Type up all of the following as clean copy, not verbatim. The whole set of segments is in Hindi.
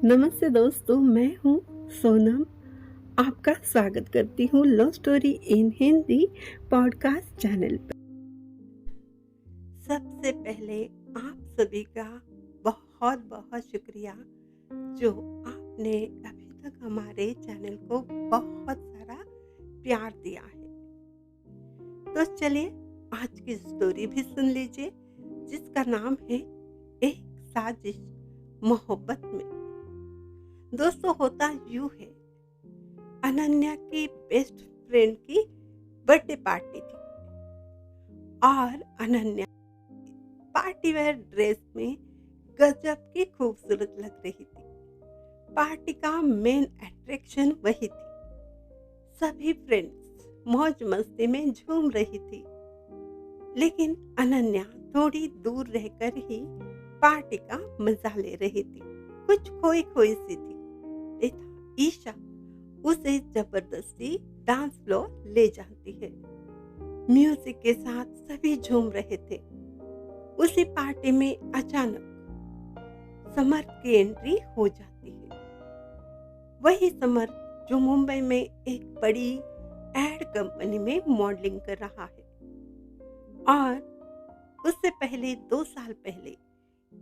नमस्ते दोस्तों, मैं हूँ सोनम। आपका स्वागत करती हूँ love story in Hindi podcast channel पर। सबसे पहले आप सभी का बहुत बहुत शुक्रिया जो आपने अभी तक हमारे चैनल को बहुत सारा प्यार दिया है। तो चलिए आज की स्टोरी भी सुन लीजिए जिसका नाम है एक साजिश मोहब्बत में। दोस्तों होता यूं है, अनन्या की बेस्ट फ्रेंड की बर्थडे पार्टी थी और अनन्या पार्टी वेयर ड्रेस में गजब की खूबसूरत लग रही थी। पार्टी का मेन अट्रैक्शन वही थी। सभी फ्रेंड्स मौज मस्ती में झूम रही थी, लेकिन अनन्या थोड़ी दूर रहकर ही पार्टी का मजा ले रही थी। कुछ खोई खोई सी थी। ईशा उसे जबरदस्ती डांस फ्लोर ले जाती है। म्यूजिक के साथ सभी झूम रहे थे। उसी पार्टी में अचानक समर की एंट्री हो जाती है। वही समर जो मुंबई में एक बड़ी एड कंपनी में मॉडलिंग कर रहा है और उससे पहले 2 साल पहले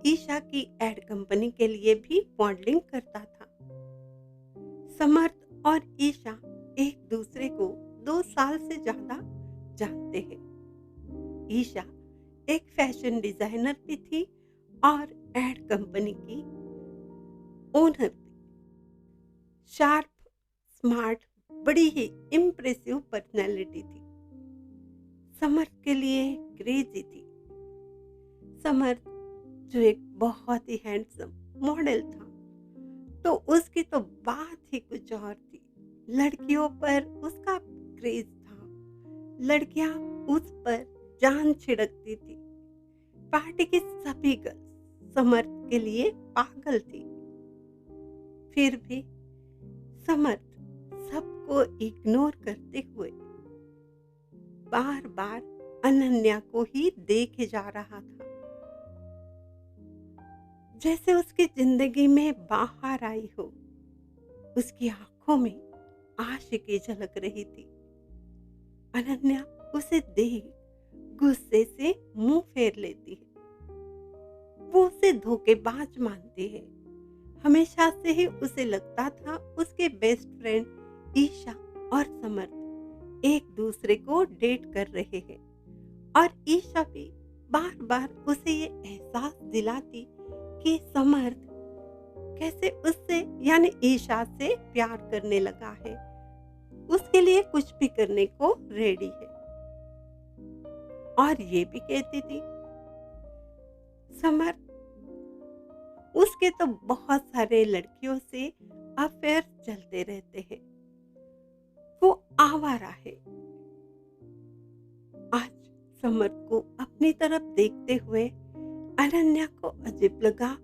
ईशा की एड कंपनी के लिए भी मॉडलिंग करता था। समर्थ और ईशा एक दूसरे को 2 साल से ज्यादा जानते हैं। ईशा एक फैशन डिजाइनर भी थी और एड कंपनी की ओनर भी। शार्प, स्मार्ट, बड़ी ही इम्प्रेसिव पर्सनैलिटी थी। समर्थ के लिए क्रेजी थी। समर्थ जो एक बहुत ही हैंडसम मॉडल था, तो उसकी तो बात ही कुछ और थी। लड़कियों पर उसका क्रेज था। लड़कियां उस पर जान छिड़कती थी। पार्टी की सभी गर्ल्स समर्थ के लिए पागल थी। फिर भी समर्थ सबको इग्नोर करते हुए बार बार अनन्या को ही देखे जा रहा था। जैसे उसकी जिंदगी में बाहर आई हो। उसकी आंखों में आशिकी झलक रही थी। अनन्या उसे देख गुस्से से मुंह फेर लेती है। वो उसे धोखेबाज मानती है। हमेशा से ही उसे लगता था उसके बेस्ट फ्रेंड ईशा और समर्थ एक दूसरे को डेट कर रहे हैं और ईशा भी बार बार उसे ये एहसास दिलाती कि समर्थ कैसे उससे यानी ईशा से प्यार करने लगा है, उसके लिए कुछ भी करने को रेडी है। और ये भी कहती थी समर्थ उसके तो बहुत सारे लड़कियों से अफेयर चलते रहते हैं, वो आवारा है। आज समर्थ को अपनी तरफ देखते हुए अनन्या को अजीब लगा,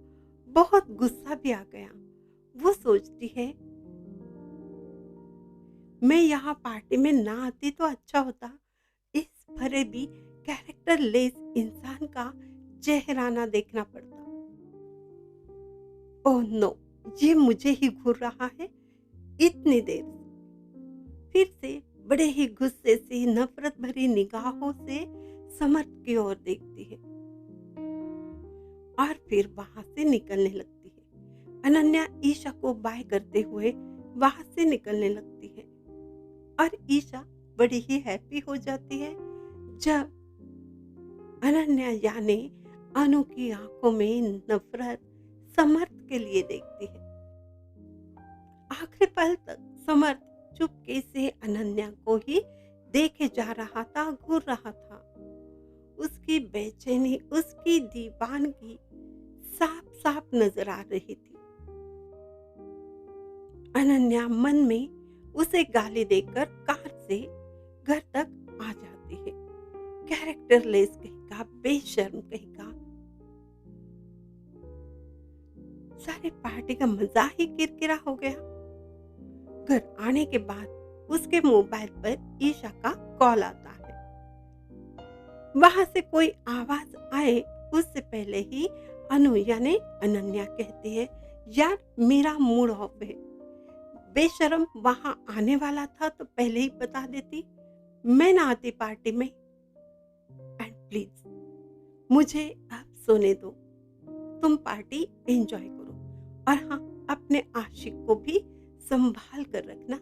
बहुत गुस्सा भी आ गया। वो सोचती है मैं यहाँ पार्टी में ना आती तो अच्छा होता। इस भरे भी कैरेक्टर लेस इंसान का चेहरा ना देखना पड़ता। ओह नो, ये मुझे ही घूर रहा है। इतनी देर फिर से बड़े ही गुस्से से नफरत भरी निगाहों से समर्थ की ओर देखती है और फिर वहां से निकलने लगती है। अनन्या ईशा को बाय करते हुए वहां से निकलने लगती है और ईशा बड़ी ही हैप्पी हो जाती है जब अनन्या यानी अनु की आंखों में नफरत समर्थ के लिए देखती है। आखिरी पल तक समर्थ चुपके से अनन्या को ही देखे जा रहा था, घूर रहा था। उसकी बेचैनी, उसकी दीवानगी साफ साफ नजर आ रही थी। अनन्या मन में उसे गाली देकर कार से घर तक आ जाती है। कैरेक्टरलेस कहेगा, बेशर्म कहेगा। सारी पार्टी का मजा ही किरकिरा हो गया। घर आने के बाद उसके मोबाइल पर ईशा का कॉल आता है। वहां से कोई आवाज आए उससे पहले ही अनु यानी अनन्या कहती है यार मेरा मूड ऑफ है। बेशर्म वहां आने वाला था तो पहले ही बता देती, मैं ना आती पार्टी में। एंड प्लीज मुझे अब सोने दो, तुम पार्टी एंजॉय करो। और हाँ, अपने आशिक को भी संभाल कर रखना।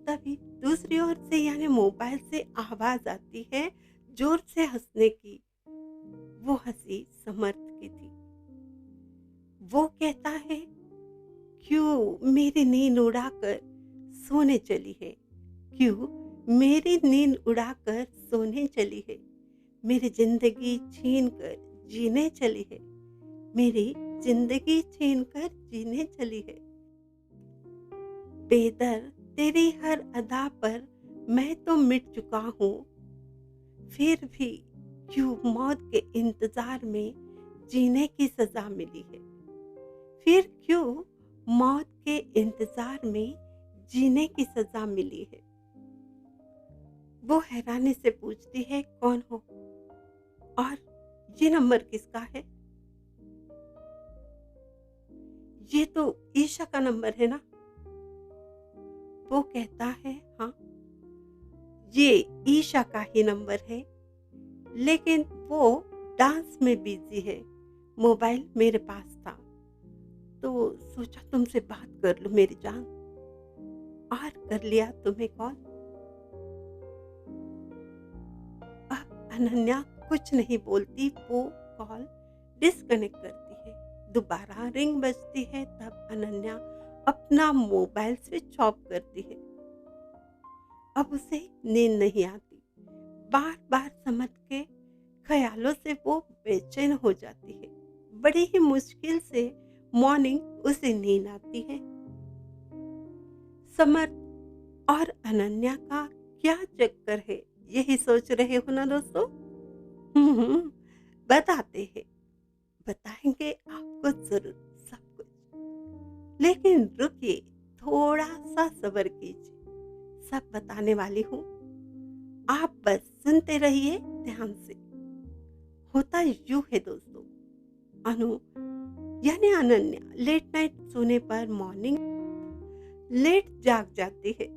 तभी दूसरी ओर से यानी मोबाइल से आवाज आती है जोर से हंसने की। वो हंसी समर्थ की थी। वो कहता है, क्यों मेरी नींद उड़ाकर सोने चली है, क्यों मेरी नींद उड़ाकर सोने चली है, मेरी जिंदगी छीन कर जीने चली है, मेरी जिंदगी छीन कर जीने चली है। बेदर तेरी हर अदा पर मैं तो मिट चुका हूँ, फिर भी क्यों मौत के इंतजार में जीने की सजा मिली है, फिर क्यों मौत के इंतजार में जीने की सजा मिली है। वो हैरानी से पूछती है, कौन हो और ये नंबर किसका है? ये तो ईशा का नंबर है ना? वो कहता है, हाँ ये ईशा का ही नंबर है, लेकिन वो डांस में बिजी है। मोबाइल मेरे पास था तो सोचा तुमसे बात कर लूं मेरी जान, और कर लिया तुम्हें कॉल। अब अनन्या कुछ नहीं बोलती, वो कॉल डिस्कनेक्ट करती है। दोबारा रिंग बजती है, तब अनन्या अपना मोबाइल स्विच ऑफ करती है। अब उसे नींद नहीं आती। बार बार समझ के ख्यालों से वो बेचैन हो जाती है। बड़ी ही मुश्किल से मॉर्निंग उसे नींद आती है। समर्थ और अनन्या का क्या चक्कर है, यही सोच रहे हो ना दोस्तों? हम्म, बताते हैं, बताएंगे आपको जरूर सब कुछ। लेकिन रुकिए, थोड़ा सा सब्र कीजिए, सब बताने वाली हूँ। आप बस सुनते रहिए ध्यान से। होता यूं है दोस्तों, अनु यानी अनन्या लेट नाइट सोने पर मॉर्निंग लेट जाग जाती है।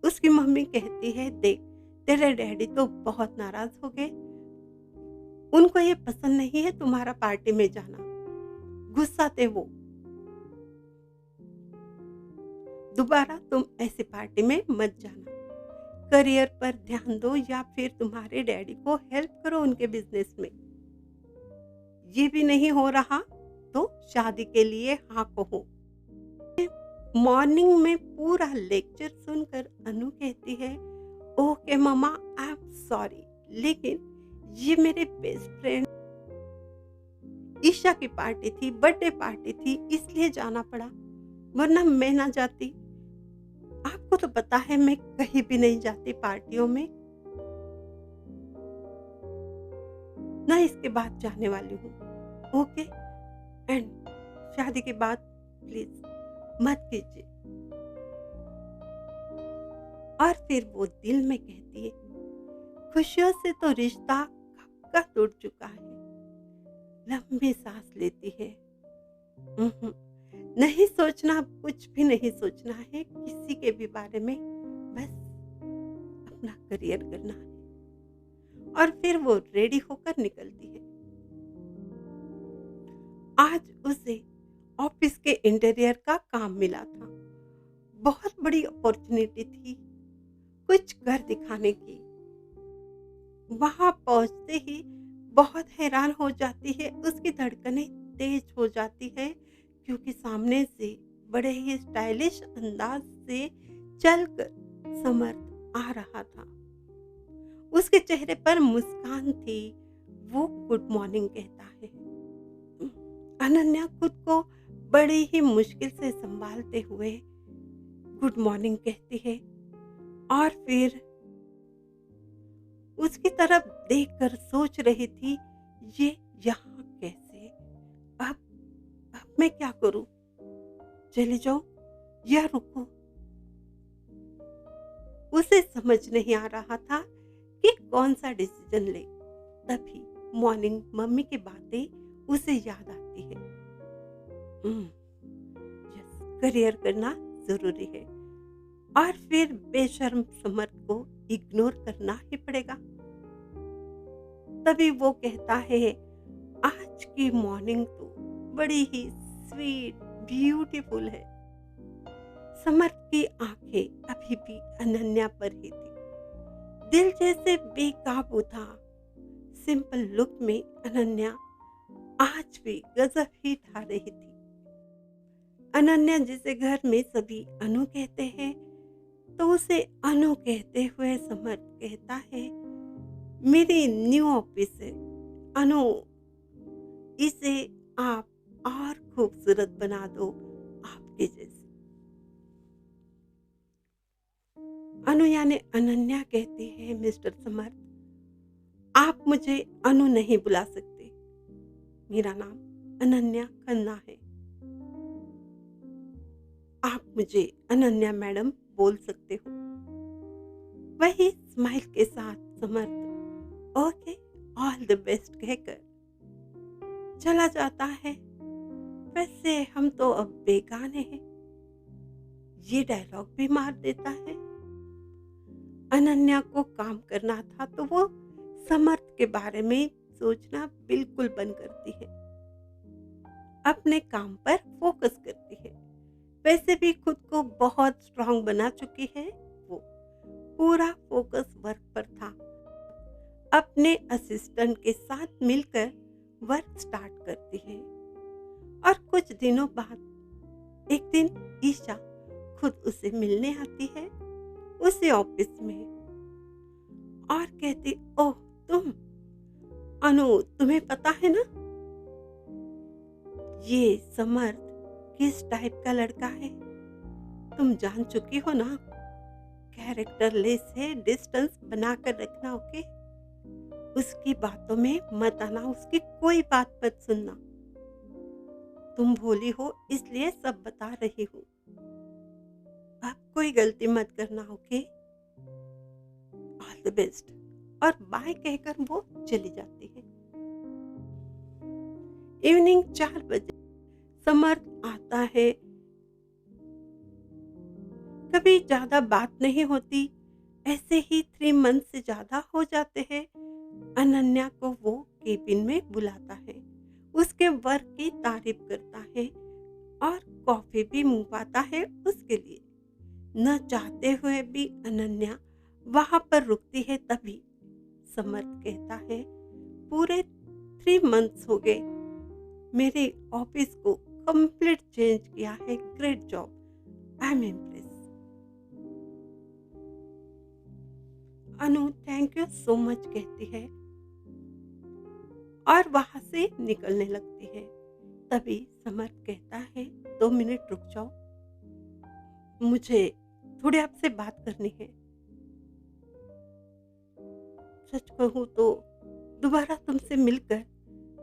उसकी मम्मी कहती है, देख तेरे डैडी तो बहुत नाराज हो गए, उनको ये पसंद नहीं है तुम्हारा पार्टी में जाना, गुस्सा थे वो। दोबारा तुम ऐसी पार्टी में मत जाना, करियर पर ध्यान दो या फिर तुम्हारे डैडी को हेल्प करो उनके बिजनेस में। ये भी नहीं हो रहा तो शादी के लिए हाँ कहो। मॉर्निंग में पूरा लेक्चर सुनकर अनु कहती है, ओके मम्मा आई एम सॉरी, लेकिन ये मेरे बेस्ट फ्रेंड ईशा की पार्टी थी, बर्थडे पार्टी थी, इसलिए जाना पड़ा, वरना मैं ना जाती। आपको तो पता है मैं कहीं भी नहीं जाती पार्टियों में, ना इसके बाद जाने वाली हूँ। ओके, एंड शादी के बाद प्लीज मत कीजिए। और फिर वो दिल में कहती है, खुशियों से तो रिश्ता कब का टूट चुका है। लंबी सांस लेती है। नहीं सोचना, कुछ भी नहीं सोचना है किसी के भी बारे में, बस अपना करियर करना है। और फिर वो रेडी होकर निकलती है। आज उसे ऑफिस के इंटीरियर का काम मिला था। बहुत बड़ी अपॉर्चुनिटी थी कुछ घर दिखाने की। वहां पहुंचते ही बहुत हैरान हो जाती है, उसकी धड़कनें तेज हो जाती है, क्योंकि सामने से बड़े ही स्टाइलिश अंदाज से चलकर समर्थ आ रहा था। उसके चेहरे पर मुस्कान थी। वो गुड मॉर्निंग कहता है। अनन्या खुद को बड़ी ही मुश्किल से संभालते हुए गुड मॉर्निंग कहती है, और फिर उसकी तरफ देखकर सोच रही थी, ये यहाँ कैसे? अब मैं क्या करूं? चली जाऊं या रुकूं? उसे समझ नहीं आ रहा था कि कौन सा डिसीजन ले। तभी मॉर्निंग मम्मी की बातें उसे याद आती है। हम्म, यस, करियर करना जरूरी है। और फिर बेशर्म समर्थ को इग्नोर करना ही पड़ेगा। तभी वो कहता है, आज की मॉर्निंग तो बड़ी ही स्वीट ब्यूटीफुल है। समर्थ की आंखें अभी भी अनन्या पर ही थी। दिल जैसे बेकाबू था। सिंपल लुक में अनन्या आज भी गजब ही ढा रही थी। अनन्या जिसे घर में सभी अनु कहते हैं, तो उसे अनु कहते हुए समर्थ कहता है, मेरी न्यू ऑफिस है अनु, इसे आप और खूबसूरत बना दो आपके जैसे। अनु यानी अनन्या कहती है, मिस्टर समर्थ, आप मुझे अनु नहीं बुला सकते, मेरा नाम अनन्या खन्ना है। आप मुझे अनन्या मैडम बोल सकते हो। वही स्माइल के साथ समर्थ ओके ऑल द बेस्ट कहकर चला जाता है। वैसे हम तो अब बेगाने हैं, ये डायलॉग भी मार देता है। अनन्या को काम करना था तो वो समर्थ के बारे में सोचना बिल्कुल बंद करती है, अपने काम पर फोकस करती है। वैसे भी खुद को बहुत स्ट्रांग बना चुकी है। वो पूरा फोकस वर्क पर था। अपने असिस्टेंट के साथ मिलकर वर्क स्टार्ट करती है। और कुछ दिनों बाद एक दिन ईशा खुद उसे मिलने आती है उसे ऑफिस में और कहती, ओह तुम अनु, तुम्हें पता है ना ये समर्थ किस टाइप का लड़का है? तुम जान चुकी हो ना, कैरेक्टरलेस है, डिस्टेंस बनाकर रखना, ओके? उसकी बातों में मत आना, उसकी कोई बात मत सुनना। तुम भोली हो इसलिए सब बता रही हूँ। अब कोई गलती मत करना, ओके? All the best. और बाय कहकर वो चली जाती है। इवनिंग 4 बजे समर्थ आता है। कभी ज्यादा बात नहीं होती, ऐसे ही 3 मंथ से ज्यादा हो जाते हैं। अनन्या को वो केबिन में बुलाता है, उसके वर्क की तारीफ करता है और कॉफी भी मंगवाता है उसके लिए। न चाहते हुए भी अनन्या वहां पर रुकती है। तभी समर्थ कहता है, पूरे 3 मंथ्स हो गए, मेरे ऑफिस को कंप्लीट चेंज किया है, great job, I am impress. Anu thank you so much कहती है और वहां से निकलने लगती है। तभी समर्थ कहता है, 2 मिनट रुक जाओ, मुझे थोड़ी आपसे बात करनी है। सच कहूं तो दोबारा तुमसे मिलकर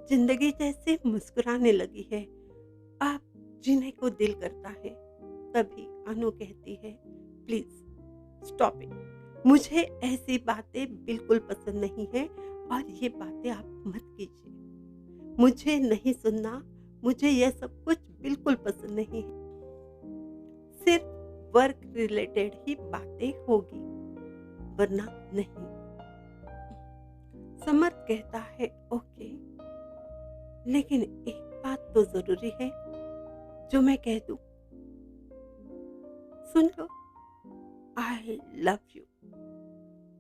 जिंदगी जैसे मुस्कुराने लगी है, आप जीने को दिल करता है। तभी अनु कहती है, प्लीज स्टॉप इट, मुझे ऐसी बातें बिल्कुल पसंद नहीं है और ये बातें आप मत कीजिए। मुझे नहीं सुनना, मुझे यह सब कुछ बिल्कुल पसंद नहीं है। सिर्फ वर्क रिलेटेड ही बातें होगी, वरना नहीं। समर्थ कहता है, ओके, लेकिन एक बात तो जरूरी है जो मैं कह दूं, सुन लो, आई लव यू।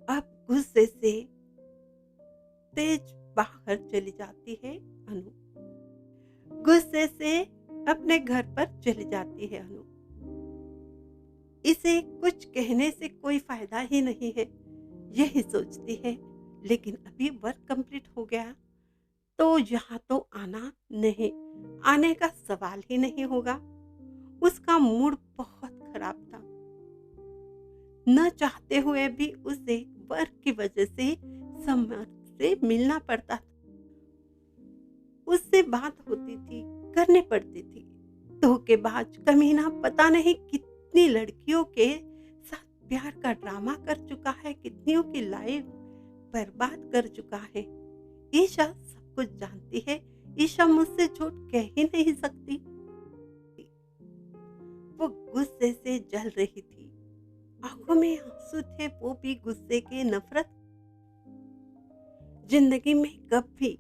अब गुस्से से तेज बाहर चली जाती है अनु। गुस्से से अपने घर पर चली जाती है अनु। इसे कुछ कहने से कोई फायदा ही नहीं है, यही सोचती है। लेकिन अभी वर्क कंप्लीट हो गया तो यहाँ तो आने का सवाल ही नहीं होगा। उसका मूड बहुत खराब था। न चाहते हुए भी उसे वर्क की वजह से समर्थ से मिलना पड़ता था। उससे बात होती थी, करनी पड़ती थी। धोखेबाज कमीना पता नहीं कितनी लड़कियों के साथ प्यार का ड्रामा कर चुका है, कितनियों की लाइफ बर्बाद कर चुका है। ईशा सब कुछ जानती है। ईशा मुझसे झूठ कह ही नहीं सकती। वो गुस्से से जल रही थी। आंखों में आंसू थे, वो भी गुस्से के, नफरत। जिंदगी में कभी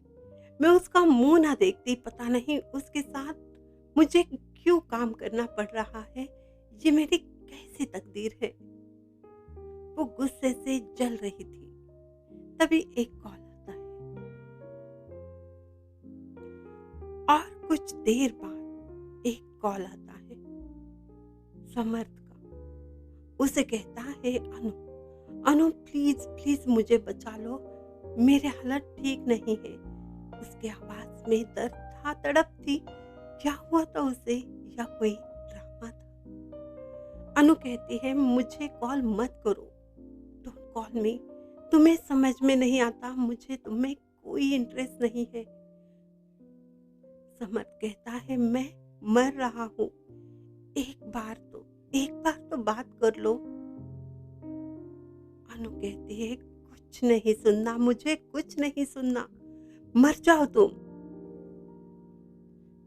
मैं उसका मुंह ना देखती। पता नहीं उसके साथ मुझे क्यों काम करना पड़ रहा है। ये मेरी कैसी तकदीर है। वो गुस्से से जल रही थी। तभी एक कॉल आता है और कुछ देर बाद एक कॉल आता है समर्थ का। उसे कहता है, अनु, अनु प्लीज प्लीज मुझे बचा लो, मेरे हालत ठीक नहीं है। उसकी आवाज में दर्द था, तड़प थी। क्या हुआ था उसे, या कोई ड्रामा था? अनु कहती है, मुझे कॉल मत करो, डोंट कॉल मी। तुम्हें समझ में नहीं आता, मुझे तुम्हें कोई इंटरेस्ट नहीं है। समर्थ कहता है, मैं मर रहा हूँ, एक बार तो बात कर लो। अनु कहती है, कुछ नहीं सुनना, मुझे कुछ नहीं सुनना, मर जाओ तुम।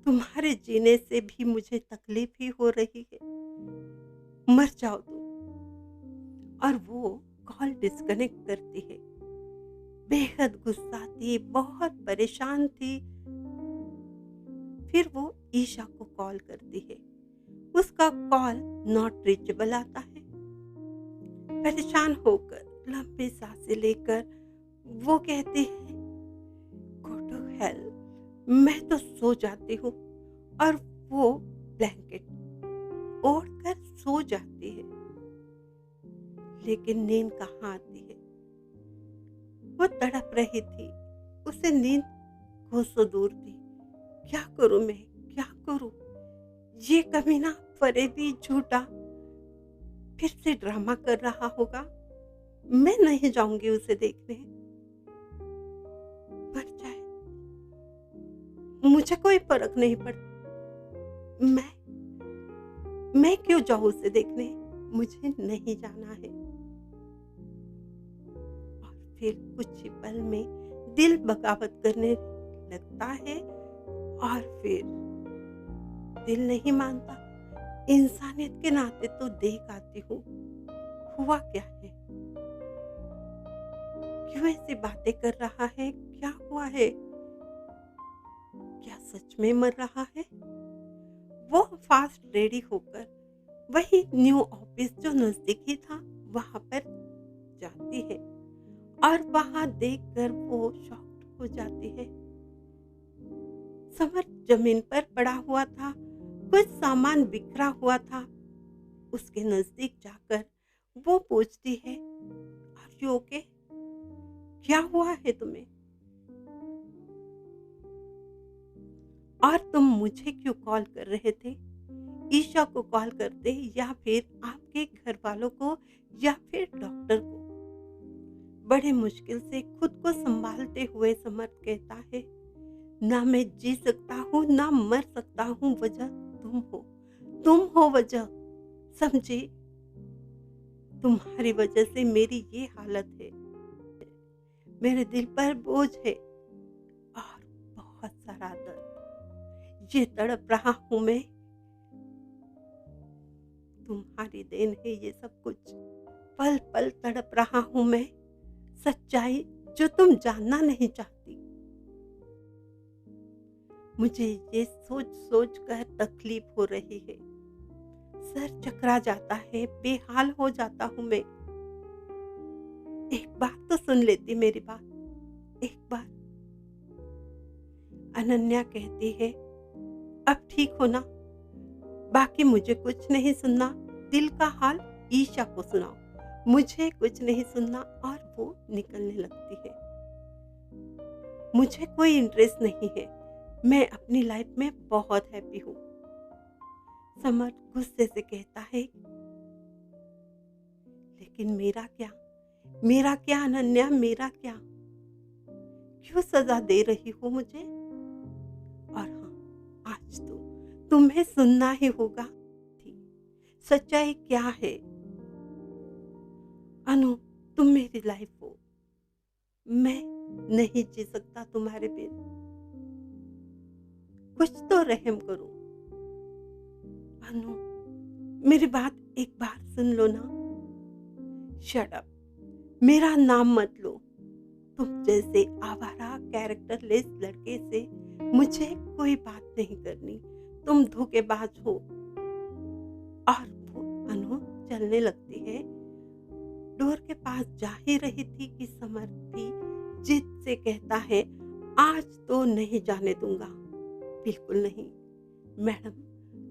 तुम्हारे जीने से भी मुझे तकलीफ ही हो रही है, मर जाओ तुम। और वो कॉल डिस्कनेक्ट करती है। बेहद गुस्सा थी, बहुत परेशान थी। फिर वो ईशा को कॉल करती है। उसका कॉल नॉट रीचेबल आता है। परेशान होकर लंबी सांसें लेकर वो कहती है, गो टू हेल। मैं तो सो जाती हूँ। और वो ब्लैंकेट ओढ़ कर सो जाती है। लेकिन नींद कहाँ आती है। वो तड़प रही थी, उसे नींद कोसों दूर थी। क्या करूं मैं, क्या करूं? ये कमीना फरेबी झूठा फिर से ड्रामा कर रहा होगा। मैं नहीं जाऊंगी उसे देखने। मर जाए, मुझे कोई फर्क नहीं पड़ता। मैं क्यों जाऊं उसे देखने? मुझे नहीं जाना है। और फिर कुछ ही पल में दिल बगावत करने लगता है। और फिर दिल नहीं मानता। इंसानियत के नाते तो देख आती हूँ, हुआ क्या है, क्यों ऐसी बातें कर रहा है, क्या हुआ है? क्या सच में मर रहा है? वो फास्ट रेडी होकर वही न्यू ऑफिस जो नजदीक ही था वहां पर जाती है। और वहां देखकर वो शॉक्ड हो जाती है। समर जमीन पर पड़ा हुआ था, कुछ सामान बिखरा हुआ था। उसके नजदीक जाकर वो पूछती है, आर यू ओके? क्या हुआ है तुम्हें? और तुम मुझे क्यों कॉल कर रहे थे? ईशा को कॉल करते, या फिर आपके घर वालों को, या फिर डॉक्टर को? बड़े मुश्किल से खुद को संभालते हुए समर्थ कहता है, ना मैं जी सकता हूँ, ना मर सकता हूँ, वजह तुम हो वजह। समझे? तुम्हारी वजह से मेरी ये हालत है। मेरे दिल पर बोझ है और बहुत सारा दर्द। ये तड़प रहा हूं मैं, तुम्हारी देन है ये सब कुछ। पल पल तड़प रहा हूं मैं, सच्चाई जो तुम जानना नहीं चाहती। मुझे ये सोच सोच कर तकलीफ हो रही है। सर चकरा जाता है, बेहाल हो जाता हूं मैं। एक बार तो सुन लेती मेरी बात, एक बार। अनन्या कहती है, अब ठीक हो ना? बाकी मुझे कुछ नहीं सुनना। दिल का हाल ईशा को सुनाओ, मुझे कुछ नहीं सुनना। और वो निकलने लगती है। मुझे कोई इंटरेस्ट नहीं है, मैं अपनी लाइफ में बहुत हैप्पी हूँ। समर गुस्से से कहता है, लेकिन मेरा क्या? मेरा क्या अनन्या, मेरा क्या? क्यों सजा दे रही हो मुझे? और हाँ, आज तो तुम्हें सुनना ही होगा। सच्चाई क्या है? अनु, तुम मेरी लाइफ हो, मैं नहीं जी सकता तुम्हारे बिन। कुछ तो रहम करो। अनु, मेरी बात एक बार सुन लो ना। Shut up! मेरा नाम मत लो। तुम जैसे आवारा कैरेक्टरलेस लड़के से मुझे कोई बात नहीं करनी। तुम धोखेबाज हो। और वो अनु चलने लगती है। डोर के पास जा ही रही थी कि समर भी जिद से कहता है, आज तो नहीं जाने दूंगा। बिल्कुल नहीं मैडम,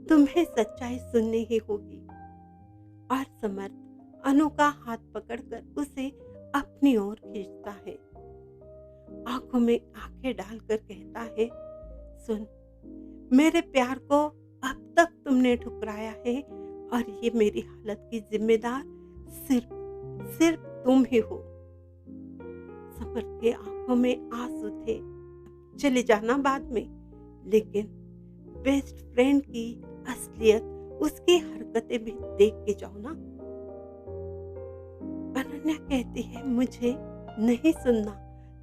तुम्हें सच्चाई सुननी ही होगी। और समर्थ अनु का हाथ पकड़कर उसे अपनी ओर खींचता है। आंखों में आंखें डालकर कहता है, सुन, मेरे प्यार को अब तक तुमने ठुकराया है और ये मेरी हालत की जिम्मेदार सिर्फ सिर्फ तुम ही हो। समर के आंखों में आंसू थे। चले जाना बाद में, लेकिन बेस्ट फ्रेंड की असलियत, उसकी हरकतें भी देख के जाओ ना। अनन्या कहती है, मुझे नहीं सुनना,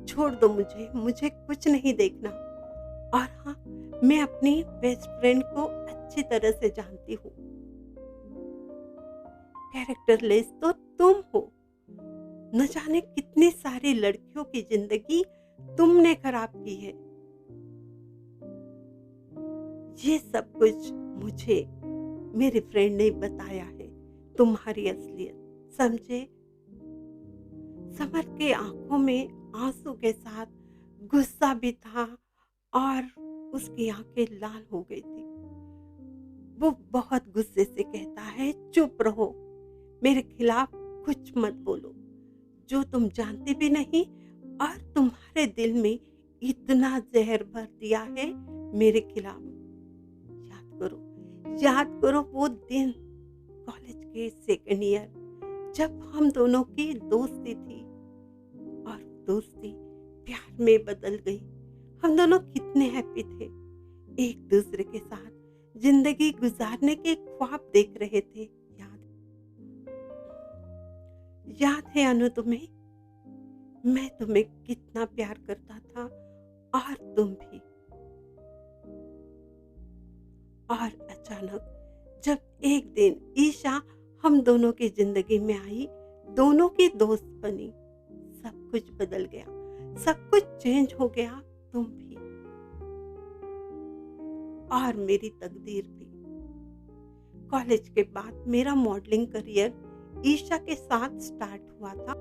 छोड़ दो मुझे, मुझे कुछ नहीं देखना। और हाँ, मैं अपनी बेस्ट फ्रेंड को अच्छी तरह से जानती हूँ। कैरेक्टरलेस तो तुम हो। न जाने कितनी सारी लड़कियों की जिंदगी तुमने खराब की है। ये सब कुछ मुझे मेरी फ्रेंड ने बताया है, तुम्हारी असलियत, समझे? समर के आंखों में आंसू के साथ गुस्सा भी था और उसकी आंखें लाल हो गई थी। वो बहुत गुस्से से कहता है, चुप रहो, मेरे खिलाफ कुछ मत बोलो, जो तुम जानते भी नहीं और तुम्हारे दिल में इतना जहर भर दिया है मेरे खिलाफ। याद करो वो दिन, कॉलेज के सेकेंड ईयर, जब हम दोनों की दोस्ती थी और दोस्ती प्यार में बदल गई। हम दोनों कितने हैप्पी थे, एक दूसरे के साथ जिंदगी गुजारने के ख्वाब देख रहे थे। याद है अनु तुम्हें? मैं तुम्हें कितना प्यार करता था और तुम भी। और अचानक जब एक दिन ईशा हम दोनों की जिंदगी में आई, दोनों की दोस्त बनी, सब कुछ बदल गया, सब कुछ चेंज हो गया, तुम भी और मेरी तकदीर भी। कॉलेज के बाद मेरा मॉडलिंग करियर ईशा के साथ स्टार्ट हुआ था,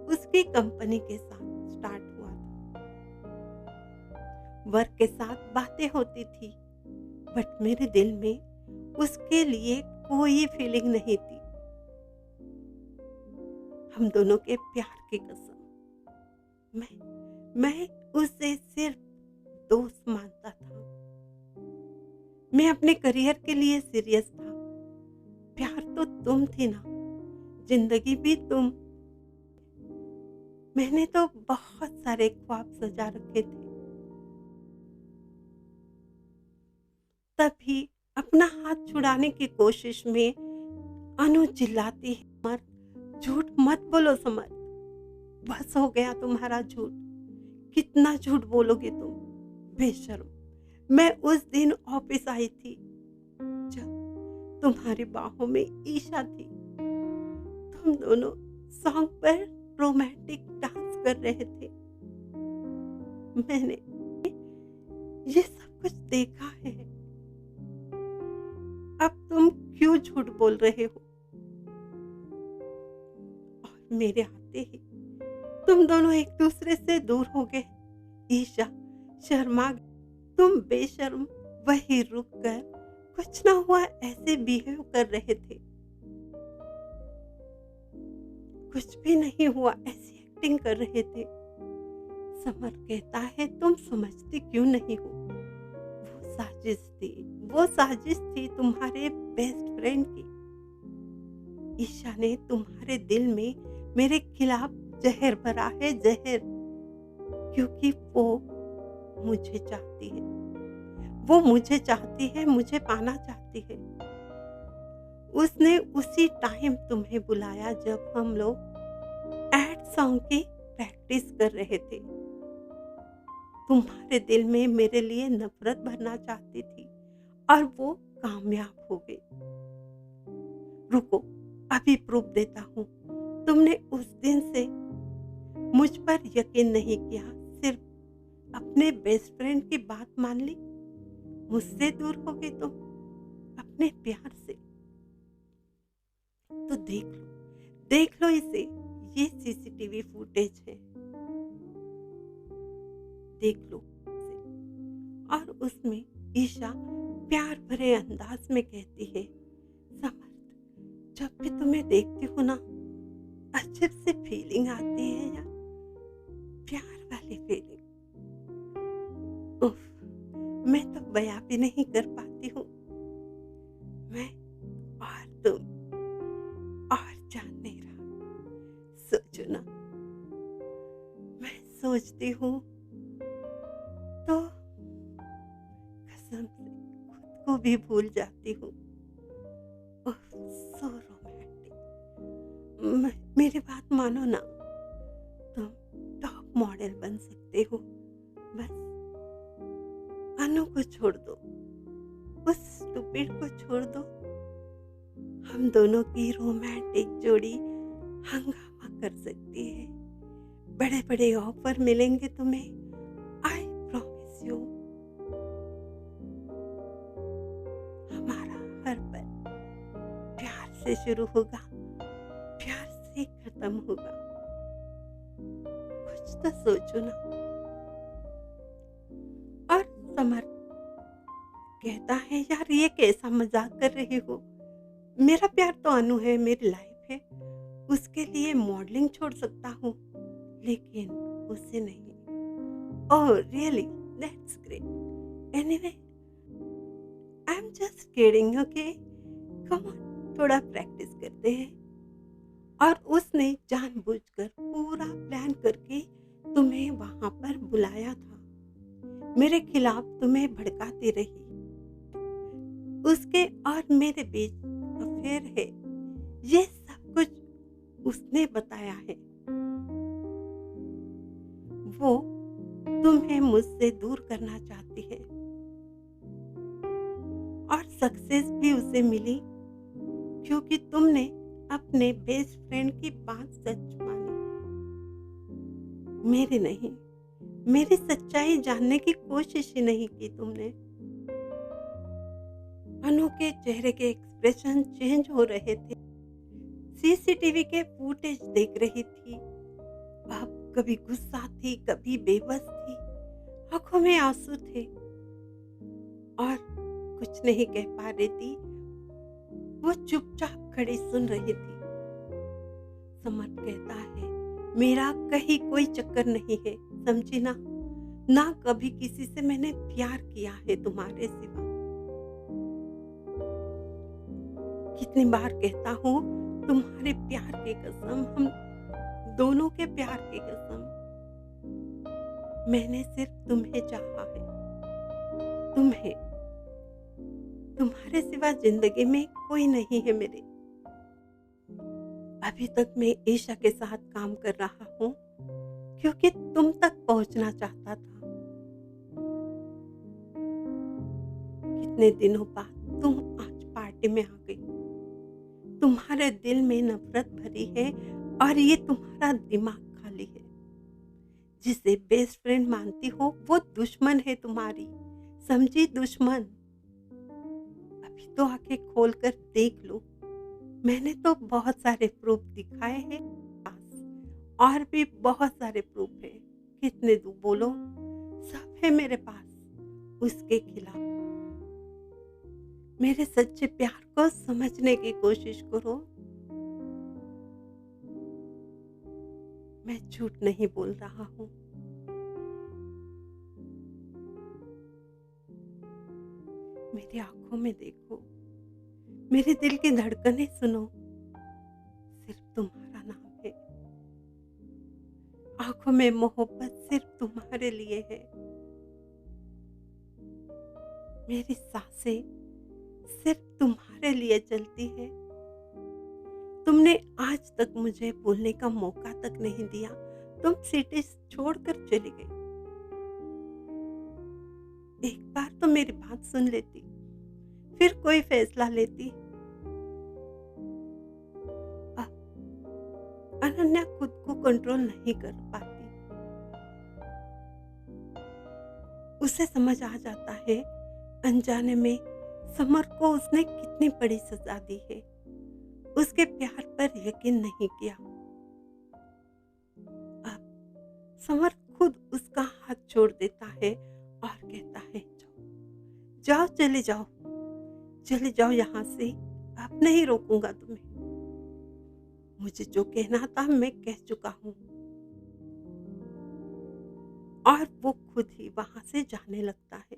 उसकी कंपनी के साथ स्टार्ट हुआ था। वर्क के साथ बातें होती थी, बट मेरे दिल में उसके लिए कोई फीलिंग नहीं थी। हम दोनों के प्यार की कसम, मैं उसे सिर्फ दोस्त मानता था। मैं अपने करियर के लिए सीरियस था। प्यार तो तुम थी ना, जिंदगी भी तुम। मैंने तो बहुत सारे ख्वाब सजा रखे थे। तभी अपना हाथ छुड़ाने की कोशिश में अनु चिल्लाती है, मत, झूठ मत बोलो समर, बस हो गया तुम्हारा झूठ। कितना झूठ बोलोगे तुम, बेशर्म। मैं उस दिन ऑफिस आई थी जब तुम्हारी बाहों में ईशा थी। तुम दोनों सॉन्ग पर रोमांटिक डांस कर रहे थे। मैंने ये सब कुछ देखा है। अब तुम क्यों झूठ बोल रहे हो? और मेरे आते ही तुम दोनों एक दूसरे से दूर हो गए। ईशा शर्मा गई। तुम बेशर्म वही रुक कर कुछ ना हुआ ऐसे बिहेव कर रहे थे। कुछ भी नहीं हुआ ऐसी एक्टिंग कर रहे थे। समर कहता है, तुम समझती क्यों नहीं हो? वो साजिश थी तुम्हारे बेस्ट फ्रेंड की। ईशा ने तुम्हारे दिल में मेरे खिलाफ जहर भरा है, जहर, क्योंकि वो मुझे चाहती है। वो मुझे चाहती है, मुझे पाना चाहती है। उसने उसी टाइम तुम्हें बुलाया जब हम लोग एड सॉन्ग की प्रैक्टिस कर रहे थे। तुम्हारे दिल में मेरे लिए नफरत भरना चाहती थी और वो कामयाब हो गई। रुको, अभी प्रूफ देता हूँ। तुमने उस दिन से मुझ पर यकीन नहीं किया, सिर्फ अपने बेस्ट फ्रेंड की बात मान ली। मुझसे दूर हो गए तुम अपने प्यार से। तो देख लो इसे। ये सीसीटीवी फुटेज है, देख लो इसे। और उसमें ईशा प्यार भरे अंदाज में कहती है, समर्थ, जब भी तुम्हें देखती हूँ ना, अजीब सी फीलिंग आती है यार, प्यार वाली फीलिंग। उफ, मैं तो बयां भी नहीं कर पाती हूँ। मैं और तुम और जान नहीं रहा। सोचो ना, मैं सोचती हूँ तो कसम से खुद को भी भूल जाती हूँ। उफ, सो रोमांटिक। मेरी बात मानो ना, तुम टॉप मॉडल बन सकते हो। बस अनु को छोड़ दो, उस स्टूपिड को छोड़ दो। हम दोनों की रोमांटिक जोड़ी हंगामा कर सकती है। बड़े बड़े ऑफर मिलेंगे तुम्हें, आई प्रॉमिस यू। हमारा हर पल प्यार से शुरू होगा, प्यार से खत्म होगा। कुछ तो सोचो ना। और समर कहता है, यार ये कैसा मजाक कर रही हो? मेरा प्यार तो अनु है, मेरी लाइफ है। उसके लिए मॉडलिंग छोड़ सकता हूँ, लेकिन उससे नहीं। Oh really, that's great. Anyway, I am just kidding, okay? Come on, थोड़ा प्रैक्टिस करते हैं। और उसने जानबूझकर पूरा प्लान करके तुम्हें वहां पर बुलाया था। मेरे खिलाफ तुम्हें भड़काती रही। उसके और मेरे बीच अफेयर है, ये सब कुछ उसने बताया है। वो तुम्हें मुझसे दूर करना चाहती है, और सक्सेस भी उसे मिली, क्योंकि तुमने अपने बेस्ट फ्रेंड की बात सच मानी। मेरी नहीं, मेरी सच्चाई जानने की कोशिश ही नहीं की तुमने। अनु के चेहरे के एक्सप्रेशन चेंज हो रहे थे। सीसीटीवी के फुटेज देख रही थी। अब कभी गुस्सा थी, कभी बेबस थी, आंखों में आंसू थे और कुछ नहीं कह पा रही थी। वो चुपचाप खड़ी सुन रही थी। समर्थ कहता है, मेरा कहीं कोई चक्कर नहीं है, समझी ना? ना कभी किसी से मैंने प्यार किया है तुम्हारे सिवा। कितनी बार कहता हूँ, तुम्हारे प्यार की कसम, हम दोनों के प्यार की कसम। मैंने सिर्फ तुम्हें चाहा है, तुम्हें। तुम्हारे सिवा जिंदगी में कोई नहीं है मेरे। अभी तक मैं ईशा के साथ काम कर रहा हूँ, क्योंकि तुम तक पहुंचना चाहता था। कितने दिनों बाद तुम आज पार्टी में आ गई। तुम्हारे दिल में नफरत भरी है और ये तुम्हारा दिमाग खाली है। जिसे बेस्ट फ्रेंड मानती हो वो दुश्मन है तुम्हारी, समझी? दुश्मन। अभी तो आंखें खोल कर देख लो। मैंने तो बहुत सारे प्रूफ दिखाए हैं, और भी बहुत सारे प्रूफ है। कितने दो बोलो, सब है मेरे पास उसके खिलाफ। मेरे सच्चे प्यार को समझने की कोशिश करो। मैं झूठ नहीं बोल रहा हूँ। मेरी आंखों में देखो, मेरे दिल की धड़कनें सुनो। सिर्फ तुम्हारा नाम है। आंखों में मोहब्बत सिर्फ तुम्हारे लिए है। मेरी सांसें सिर्फ तुम्हारे लिए चलती है। तुमने आज तक मुझे बोलने का मौका तक नहीं दिया। तुम सिटी छोड़कर चली गई। एक बार तो मेरी बात सुन लेती, फिर कोई फैसला लेती। अनन्या खुद को कंट्रोल नहीं कर पाती। उसे समझ आ जाता है अनजाने में समर को उसने कितनी बड़ी सजा दी है। उसके प्यार पर यकीन नहीं किया। अब समर खुद उसका हाथ छोड़ देता है और कहता है, जाओ जाओ, चले जाओ यहाँ से, अब नहीं रोकूंगा तुम्हें। मुझे जो कहना था मैं कह चुका हूँ। और वो खुद ही वहां से जाने लगता है।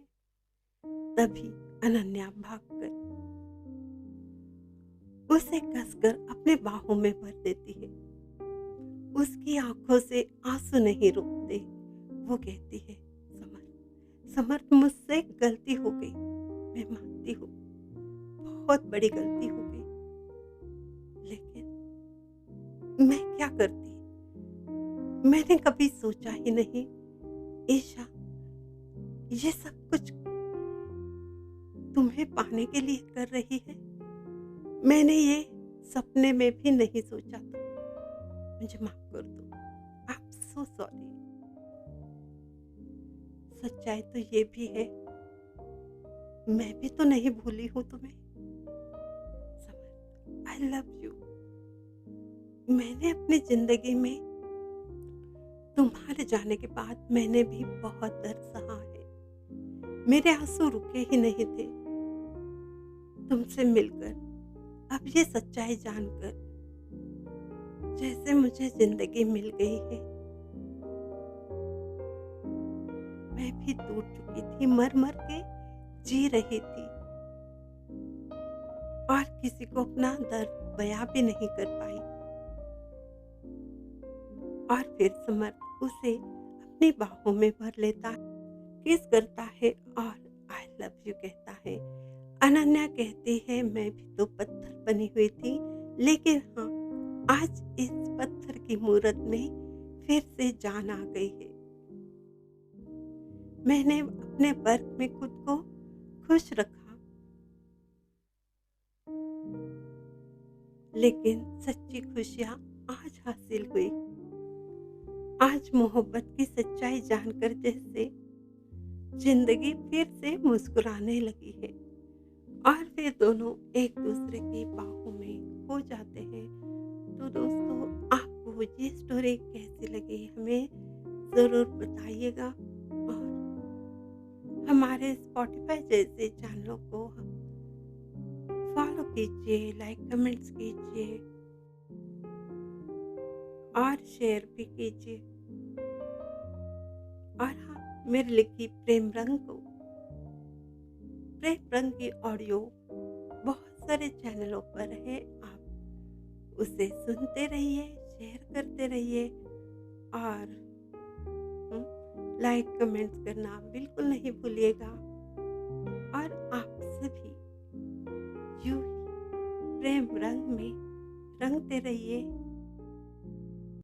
तभी अनन्या भागकर उसे कसकर अपने बाहों में भर देती है। उसकी आंखों से आंसू नहीं रुकते। वो कहती है, समर समर, मुझसे गलती हो गई, मैं मानती हूँ, बहुत बड़ी गलती हो गई, लेकिन मैं क्या करती, मैंने कभी सोचा ही नहीं ईशा, ये सब कुछ तुम्हें पाने के लिए कर रही है। मैंने ये सपने में भी नहीं सोचा था। मुझे माफ कर दो, आई एम सो सॉरी। सच्चाई तो ये भी है, मैं भी तो नहीं भूली हूँ तुम्हें। Summer, I love you. मैंने अपनी जिंदगी में तुम्हारे जाने के बाद मैंने भी बहुत दर्द सहा है। मेरे आंसू रुके ही नहीं थे। तुमसे मिलकर, अब ये सच्चाई जानकर जैसे मुझे जिंदगी मिल गई है। मैं भी टूट चुकी थी, मर मर के जी रही थी और किसी को अपना दर्द बयां भी नहीं कर पाई। और फिर समर उसे अपनी बाहों में भर लेता है, किस करता है और आई लव यू कहता है। अनन्या कहती है, मैं भी तो पत्थर बनी हुई थी, लेकिन हाँ, आज इस पत्थर की मूरत में फिर से जान आ गई है। मैंने अपने वर्क में खुद को खुश रखा, लेकिन सच्ची खुशियां आज हासिल हुई। आज मोहब्बत की सच्चाई जानकर जैसे जिंदगी फिर से मुस्कुराने लगी है और फिर दोनों एक दूसरे की बाहों में खो जाते हैं। तो दोस्तों, आपको ये स्टोरी कैसी लगी हमें ज़रूर बताइएगा और हमारे स्पॉटिफाई जैसे चैनलों को फॉलो कीजिए, लाइक कमेंट्स कीजिए और शेयर भी कीजिए। और हाँ, मेरे लिखी प्रेम रंग की ऑडियो बहुत सारे चैनलों पर है। आप उसे सुनते रहिए, शेयर करते रहिए और लाइक कमेंट्स करना बिल्कुल नहीं भूलिएगा। और आप सभी यूं ही प्रेम रंग में रंगते रहिए।